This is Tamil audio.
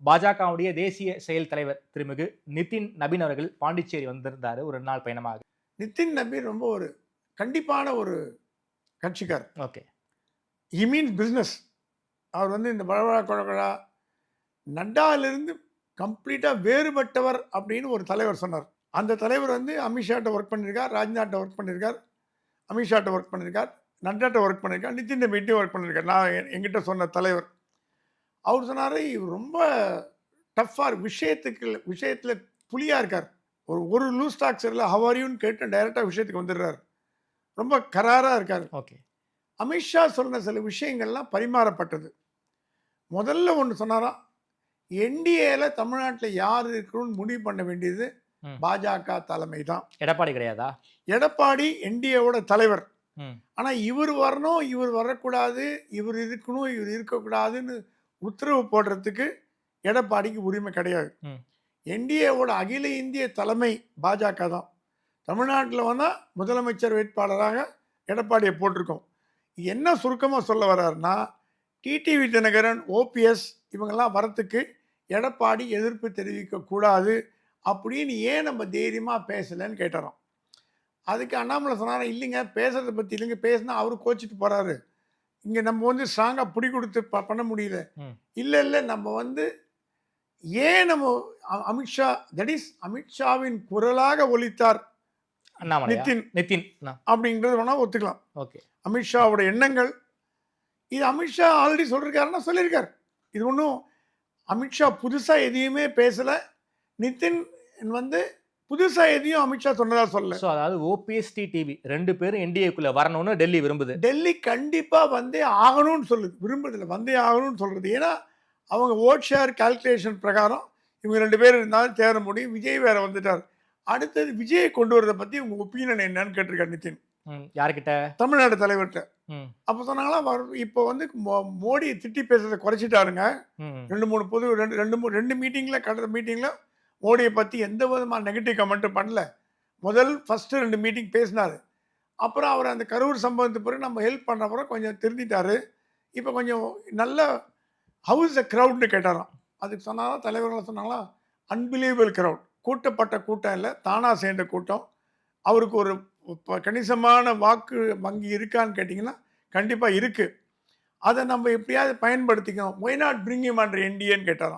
பாஜகவுடைய தேசிய செயல் தலைவர் திருமிகு நிதின் நபீன் அவர்கள் பாண்டிச்சேரி வந்திருந்தாரு ஒரு நாள் பயணமாக. நிதின் நபீன் ரொம்ப ஒரு கண்டிப்பான ஒரு கட்சிக்காரர். ஓகே. He means business. அவர் வந்து இந்த பழவழா கொழகழா நட்டாவிலிருந்து கம்ப்ளீட்டா வேறுபட்டவர் அப்படின்னு ஒரு தலைவர் சொன்னார். அந்த தலைவர் வந்து அமித்ஷாட்ட ஒர்க் பண்ணியிருக்கார், ராஜ்நாட்ட ஒர்க் பண்ணியிருக்கார், அமித்ஷாட்ட ஒர்க் பண்ணியிருக்கார், நட்டாட்ட ஒர்க் பண்ணியிருக்கார், நிதின் நபீன்ட்டையும் ஒர்க் பண்ணியிருக்கார். நான் என்கிட்ட சொன்ன தலைவர். அவர் சொன்னாரு, இவர் ரொம்ப டஃப்பா விஷயத்துல புலியா இருக்கார். ஒரு லூஸ் டாக் சரியில்ல, ஹவ் ஆர் யூன்னு கேட்டு டைரக்டா விஷயத்துக்கு வந்துடுறாரு. ரொம்ப கராரா இருக்காரு. ஓகே. அமித்ஷா சொன்ன சில விஷயங்கள்லாம் பரிமாறப்பட்டது. முதல்ல ஒண்ணு சொன்னாராம், என்டிஏல தமிழ்நாட்டுல யார் இருக்கணும்னு முடிவு பண்ண வேண்டியது பாஜக தலைமை தான். எடப்பாடி கிடையாதா? எடப்பாடி என்டிஏவோட தலைவர். ம். ஆனா இவர் வரணும், இவர் வரக்கூடாது, இவர் இருக்கணும், இவர் இருக்கக்கூடாதுன்னு உத்தரவு போடுறதுக்கு எடப்பாடிக்கு உரிமை கிடையாது. ம். என்டிஏவோட அகில இந்திய தலைமை பாஜக தான். தமிழ்நாட்டில் வந்தா முதலமைச்சர் வேட்பாளராக எடப்பாடியை போட்டிருக்கோம். என்ன சுருக்கமா சொல்ல வர்றாருன்னா, டிடிவி தினகரன், ஓபிஎஸ் இவங்கெல்லாம் வரத்துக்கு எடப்பாடி எதிர்ப்பு தெரிவிக்க கூடாது அப்படின்னு ஏன் நம்ம தைரியமா பேசலன்னு கேட்டாராம். அதுக்கு அண்ணாமலை சொன்னாரா, இல்லைங்க பேசுறதை பத்தி இல்லைங்க, பேசினா அவரு கோச்சிட்டு போறாரு, இங்க நம்ம வந்து ஸ்ட்ராங்கா பிடி கொடுத்து பண்ண முடியல. இல்ல நம்ம வந்து ஏன் நம்ம அமித்ஷா, தட் இஸ் அமித்ஷாவின் குரலாக ஒலித்தார் நிதின் அப்படிங்கிறது வேணா ஒத்துக்கலாம். ஓகே. அமித்ஷாவோட எண்ணங்கள் இது அமித்ஷா ஆல்ரெடி சொல்லிருக்காருன்னா சொல்லியிருக்காரு. இது ஒன்றும் அமித்ஷா புதுசா எதையுமே பேசல. நிதின் வந்து புதுசா எதையும் அமித்ஷா சொன்னதா சொல்லல. அதாவது ஓபிஎஸ் டிடிவி 2 பேரும் என்டிஏக்குள்ள வரணும்னு டெல்லி விரும்புது. டெல்லி கண்டிப்பா வந்தே ஆகணும்னு சொல்லுது, விரும்புறதில்ல, வந்தே ஆகணும்னு சொல்றது. ஏன்னா அவங்க ஓட் ஷேர் கால்குலேஷன் பிரகாரம் இவங்க 2 பேர் இருந்தாலும் தேர முடியும். விஜய் வேற வந்துட்டார். அடுத்தது விஜயை கொண்டு வரதை பத்தி உங்க ஒப்பீனியன் என்னன்னு கேட்டிருக்காரு நிதின். யார்கிட்ட? தமிழ்நாடு தலைவர்கிட்ட. அப்ப சொன்னாங்களா, இப்போ வந்து மோடி திட்டி பேசுறதை குறைச்சிட்டாருங்க. 2 மீட்டிங்ல, கடந்த மீட்டிங்ல மோடியை பத்தி எந்த விதமான நெகட்டிவ் கமெண்ட்டும் பண்ணல. ஃபர்ஸ்ட் 2 மீட்டிங் பேசினாரு. அப்புறம் அவர் அந்த கரூர் சம்பவத்துக்கு பிறகு நம்ம ஹெல்ப் பண்ண அப்புறம் கொஞ்சம் திருந்திட்டாரு. இப்போ கொஞ்சம் நல்ல ஹவுஸ் கிரவுட்னு கேட்டாராம். அதுக்கு சொன்னாலும் தலைவர்கள் சொன்னாங்களா, அன்பிலீவபிள் கிரவுட், கூட்டப்பட்ட கூட்டம் இல்லை, தானா சேர்ந்த கூட்டம். அவருக்கு ஒரு கணிசமான வாக்கு வங்கி இருக்கான்னு கேட்டிங்கன்னா கண்டிப்பாக இருக்கு. அதை நம்ம எப்படியாவது பயன்படுத்திக்கணும். Why not bring him under என்டிஏன்னு கேட்டாராம்.